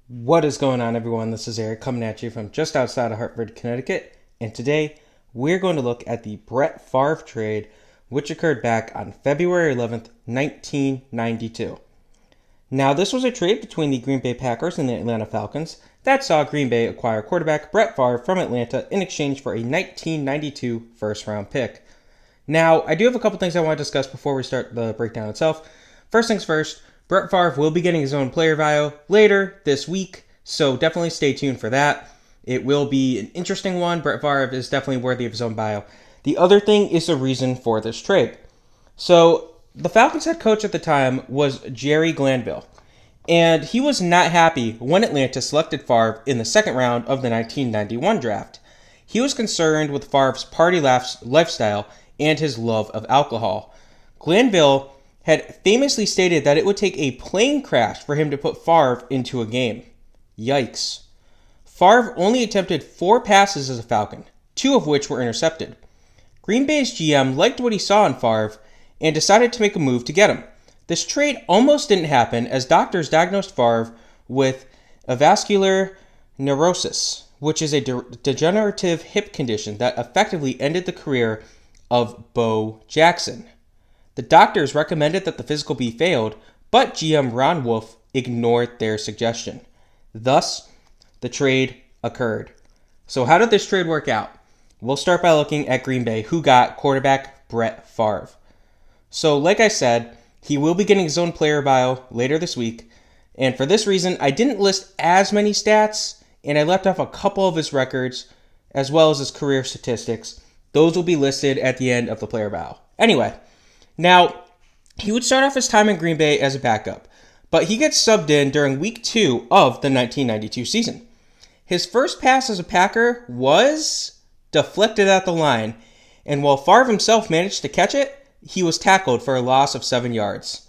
What is going on, everyone? This is Eric coming at you from just outside of Hartford, Connecticut, and today we're going to look at the Brett Favre trade, which occurred back on February 11th, 1992. Now, this was a trade between the Green Bay Packers and the Atlanta Falcons that saw Green Bay acquire quarterback Brett Favre from Atlanta in exchange for a 1992 first-round pick. Now, I do have a couple things I want to discuss before we start the breakdown itself. First things first, Brett Favre will be getting his own player bio later this week, so definitely stay tuned for that. It will be an interesting one. Brett Favre is definitely worthy of his own bio. The other thing is the reason for this trade. So, the Falcons head coach at the time was Jerry Glanville, and he was not happy when Atlanta selected Favre in the second round of the 1991 draft. He was concerned with Favre's party lifestyle and his love of alcohol. Glanville had famously stated that it would take a plane crash for him to put Favre into a game. Yikes. Favre only attempted 4 passes as a Falcon, 2 of which were intercepted. Green Bay's GM liked what he saw in Favre and decided to make a move to get him. This trade almost didn't happen as doctors diagnosed Favre with avascular neurosis, which is a degenerative hip condition that effectively ended the career of Bo Jackson. The doctors recommended that the physical be failed, but GM Ron Wolf ignored their suggestion. Thus, the trade occurred. So how did this trade work out? We'll start by looking at Green Bay, who got quarterback Brett Favre. So like I said, he will be getting his own player bio later this week, and for this reason, I didn't list as many stats, and I left off a couple of his records, as well as his career statistics. Those will be listed at the end of the player bio. Anyway, now, he would start off his time in Green Bay as a backup, but he gets subbed in during week 2 of the 1992 season. His first pass as a Packer was deflected at the line, and while Favre himself managed to catch it, he was tackled for a loss of 7 yards.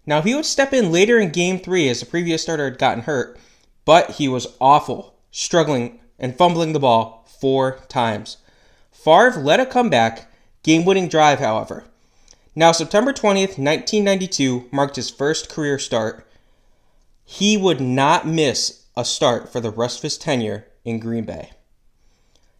Now, he would step in later in Game 3 as the previous starter had gotten hurt, but he was awful, struggling and fumbling the ball 4 times. Favre led a comeback, game-winning drive, however. Now, September 20th, 1992 marked his first career start. He would not miss a start for the rest of his tenure in Green Bay.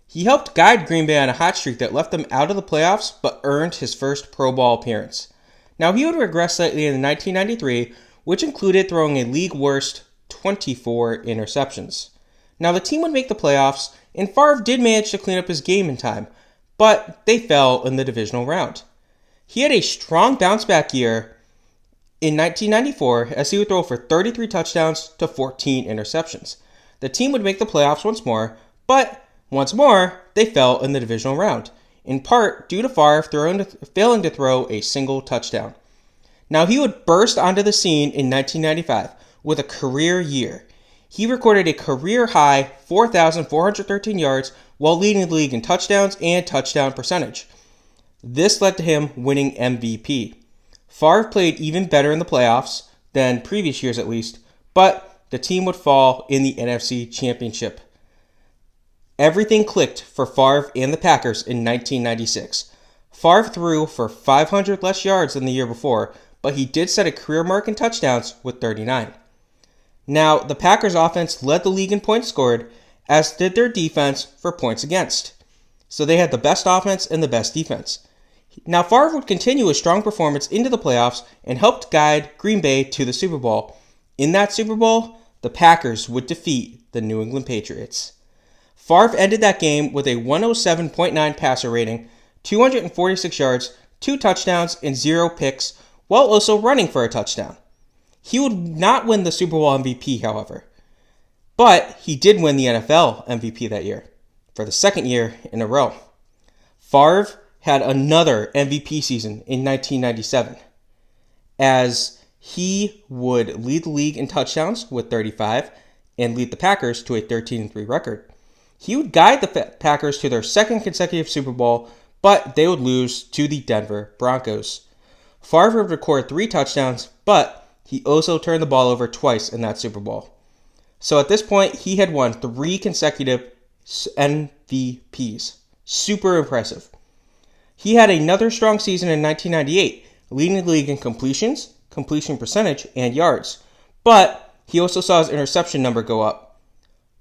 He helped guide Green Bay on a hot streak that left them out of the playoffs, but earned his first Pro Bowl appearance. Now, he would regress slightly in 1993, which included throwing a league-worst 24 interceptions. Now, the team would make the playoffs, and Favre did manage to clean up his game in time, but they fell in the divisional round. He had a strong bounce-back year in 1994 as he would throw for 33 touchdowns to 14 interceptions. The team would make the playoffs once more, but once more, they fell in the divisional round, in part due to Favre failing to throw a single touchdown. Now, he would burst onto the scene in 1995 with a career year. He recorded a career-high 4,413 yards while leading the league in touchdowns and touchdown percentage. This led to him winning MVP. Favre played even better in the playoffs than previous years at least, but the team would fall in the NFC Championship. Everything clicked for Favre and the Packers in 1996. Favre threw for 500 less yards than the year before, but he did set a career mark in touchdowns with 39. Now, the Packers offense led the league in points scored, as did their defense for points against. So they had the best offense and the best defense. Now, Favre would continue his strong performance into the playoffs and helped guide Green Bay to the Super Bowl. In that Super Bowl, the Packers would defeat the New England Patriots. Favre ended that game with a 107.9 passer rating, 246 yards, 2 touchdowns, and 0 picks, while also running for a touchdown. He would not win the Super Bowl MVP, however, but he did win the NFL MVP that year, for the second year in a row. Favre had another MVP season in 1997, as he would lead the league in touchdowns with 35 and lead the Packers to a 13-3 record. He would guide the Packers to their second consecutive Super Bowl, but they would lose to the Denver Broncos. Favre would record 3 touchdowns, but he also turned the ball over twice in that Super Bowl. So at this point, he had won 3 consecutive MVPs. Super impressive. He had another strong season in 1998, leading the league in completions, completion percentage, and yards. But He also saw his interception number go up.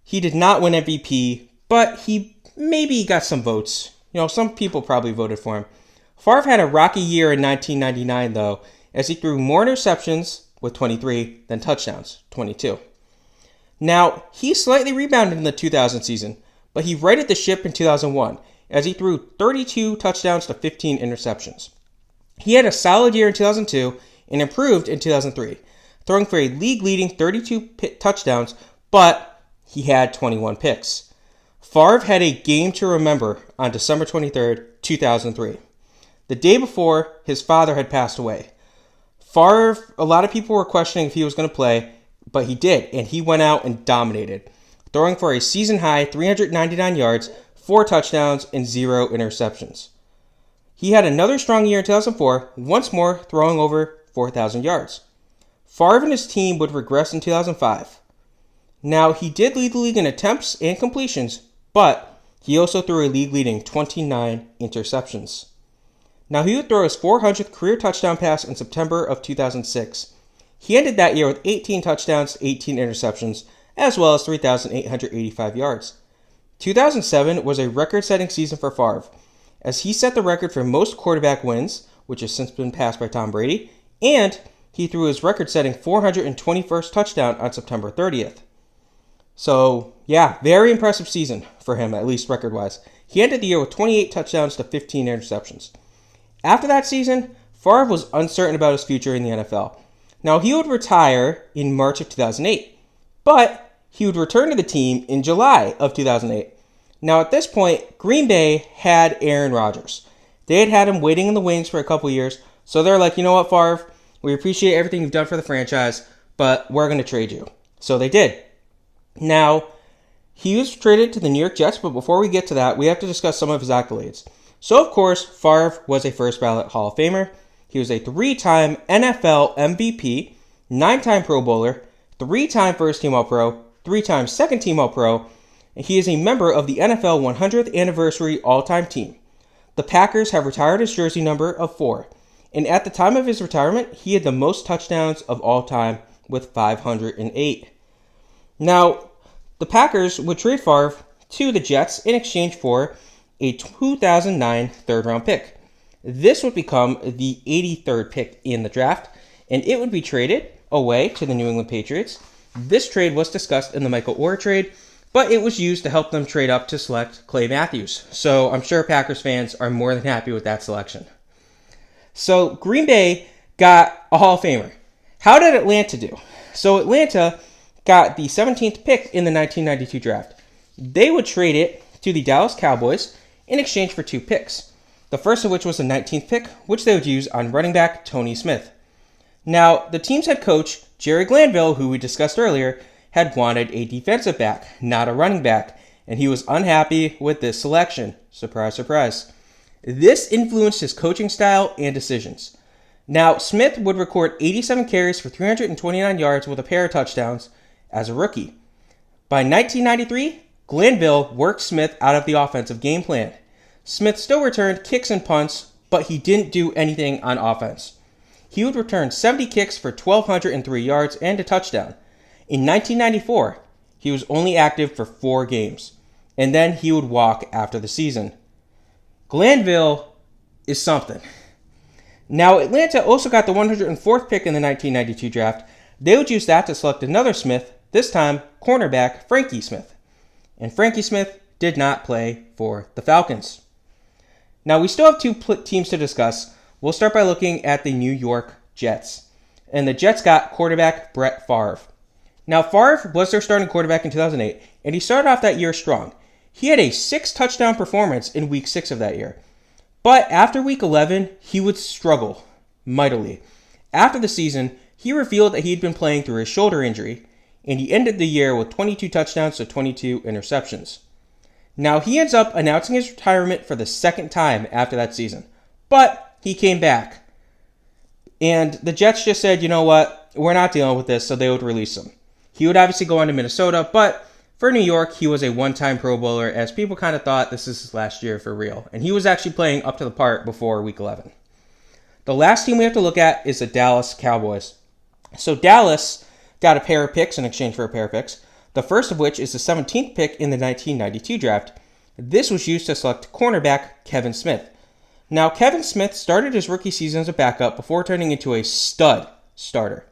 He did not win MVP, but he maybe got some votes. Some people probably voted for him. Favre had a rocky year in 1999, though, as he threw more interceptions with 23 than touchdowns, 22. Now, he slightly rebounded in the 2000 season, but he righted the ship in 2001 as he threw 32 touchdowns to 15 interceptions. He had a solid year in 2002 and improved in 2003, throwing for a league-leading 32 touchdowns, but he had 21 picks. Favre had a game to remember on December 23rd, 2003. The day before, his father had passed away. Favre, a lot of people were questioning if he was going to play, but he did, and he went out and dominated, throwing for a season-high 399 yards, 4 touchdowns, and 0 interceptions. He had another strong year in 2004, once more throwing over 4,000 yards. Favre and his team would regress in 2005. Now, he did lead the league in attempts and completions, but he also threw a league-leading 29 interceptions. Now, he would throw his 400th career touchdown pass in September of 2006. He ended that year with 18 touchdowns, 18 interceptions, as well as 3,885 yards. 2007 was a record-setting season for Favre, as he set the record for most quarterback wins, which has since been passed by Tom Brady, and he threw his record-setting 421st touchdown on September 30th. So, yeah, very impressive season for him, at least record-wise. He ended the year with 28 touchdowns to 15 interceptions. After that season, Favre was uncertain about his future in the NFL. Now, he would retire in March of 2008, but he would return to the team in July of 2008. Now, at this point, Green Bay had Aaron Rodgers. They had him waiting in the wings for a couple years, so they're like, you know what, Favre, we appreciate everything you've done for the franchise, but we're going to trade you. So they did. Now, he was traded to the New York Jets, but before we get to that, we have to discuss some of his accolades. So, of course, Favre was a first-ballot Hall of Famer. He was a 3-time NFL MVP, 9-time Pro Bowler, 3-time first-team All-Pro, 3-time second-team All-Pro, and he is a member of the NFL 100th Anniversary All-Time Team. The Packers have retired his jersey number of 4, and at the time of his retirement, he had the most touchdowns of all time with 508. Now, the Packers would trade Favre to the Jets in exchange for a 2009 third-round pick. This would become the 83rd pick in the draft, and it would be traded away to the New England Patriots. This trade was discussed in the Michael Orr trade, but it was used to help them trade up to select Clay Matthews. So I'm sure Packers fans are more than happy with that selection. So Green Bay got a Hall of Famer. How did Atlanta do? So Atlanta got the 17th pick in the 1992 draft. They would trade it to the Dallas Cowboys in exchange for 2 picks. The first of which was the 19th pick, which they would use on running back Tony Smith. Now, the team's head coach, Jerry Glanville, who we discussed earlier, had wanted a defensive back, not a running back, and he was unhappy with this selection. Surprise, surprise. This influenced his coaching style and decisions. Now, Smith would record 87 carries for 329 yards with a pair of touchdowns as a rookie. By 1993, Glanville worked Smith out of the offensive game plan. Smith still returned kicks and punts, but he didn't do anything on offense. He would return 70 kicks for 1,203 yards and a touchdown. In 1994, he was only active for 4 games, and then he would walk after the season. Glanville is something. Now, Atlanta also got the 104th pick in the 1992 draft. They would use that to select another Smith, this time cornerback Frankie Smith. And Frankie Smith did not play for the Falcons. Now, we still have 2 teams to discuss. We'll start by looking at the New York Jets. And the Jets got quarterback Brett Favre. Now, Favre was their starting quarterback in 2008, and he started off that year strong. He had a 6-touchdown performance in Week 6 of that year. But after Week 11, he would struggle mightily. After the season, he revealed that he had been playing through his shoulder injury, and he ended the year with 22 touchdowns to 22 interceptions. Now, he ends up announcing his retirement for the 2nd time after that season. But he came back. And the Jets just said, you know what, we're not dealing with this, so they would release him. He would obviously go on to Minnesota, but for New York, he was a 1-time Pro Bowler, as people kind of thought this is his last year for real. And he was actually playing up to the part before Week 11. The last team we have to look at is the Dallas Cowboys. So Dallas got a pair of picks in exchange for a pair of picks, the first of which is the 17th pick in the 1992 draft. This was used to select cornerback Kevin Smith. Now, Kevin Smith started his rookie season as a backup before turning into a stud starter.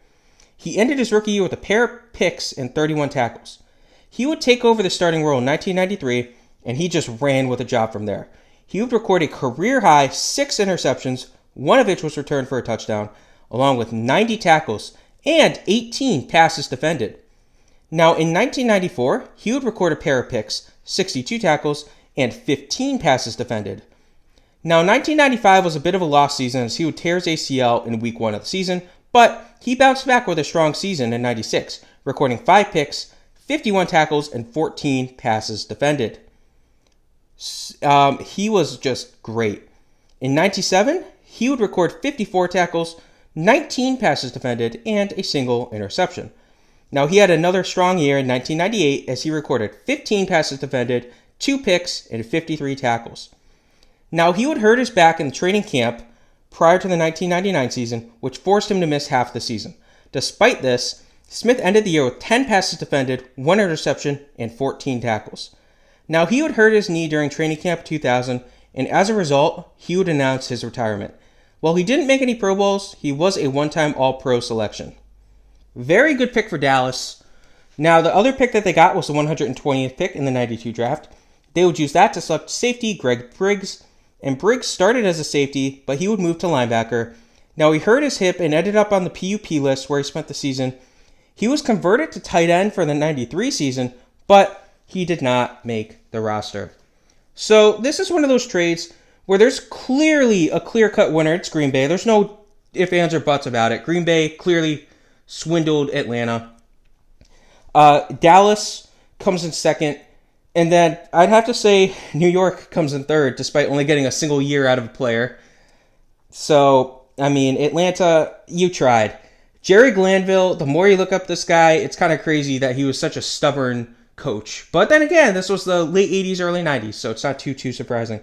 He ended his rookie year with a pair of picks and 31 tackles. He would take over the starting role in 1993, and he just ran with a job from there. He would record a career-high 6 interceptions, one of which was returned for a touchdown, along with 90 tackles and 18 passes defended. Now, in 1994, he would record a pair of picks, 62 tackles, and 15 passes defended. Now, 1995 was a bit of a lost season as he would tear his ACL in week 1 of the season, but he bounced back with a strong season in 96, recording 5 picks, 51 tackles, and 14 passes defended. He was just great. In 97, he would record 54 tackles, 19 passes defended, and a single interception. Now, he had another strong year in 1998 as he recorded 15 passes defended, 2 picks, and 53 tackles. Now, he would hurt his back in the training camp prior to the 1999 season, which forced him to miss half the season. Despite this, Smith ended the year with 10 passes defended, 1 interception, and 14 tackles. Now, he would hurt his knee during training camp 2000, and as a result, he would announce his retirement. While he didn't make any Pro Bowls, he was a one-time All-Pro selection. Very good pick for Dallas. Now, the other pick that they got was the 120th pick in the 92 draft. They would use that to select safety Greg Briggs, and Briggs started as a safety, but he would move to linebacker. Now, he hurt his hip and ended up on the PUP list where he spent the season. He was converted to tight end for the 93 season, but he did not make the roster. So this is one of those trades where there's clearly a clear-cut winner. It's Green Bay. There's no ifs, ands, or buts about it. Green Bay clearly swindled Atlanta. Dallas comes in second. And then I'd have to say New York comes in third, despite only getting a single year out of a player. So, I mean, Atlanta, you tried. Jerry Glanville, the more you look up this guy, it's kind of crazy that he was such a stubborn coach. But then again, this was the late 80s, early 90s, so it's not too surprising.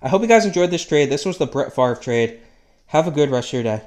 I hope you guys enjoyed this trade. This was the Brett Favre trade. Have a good rest of your day.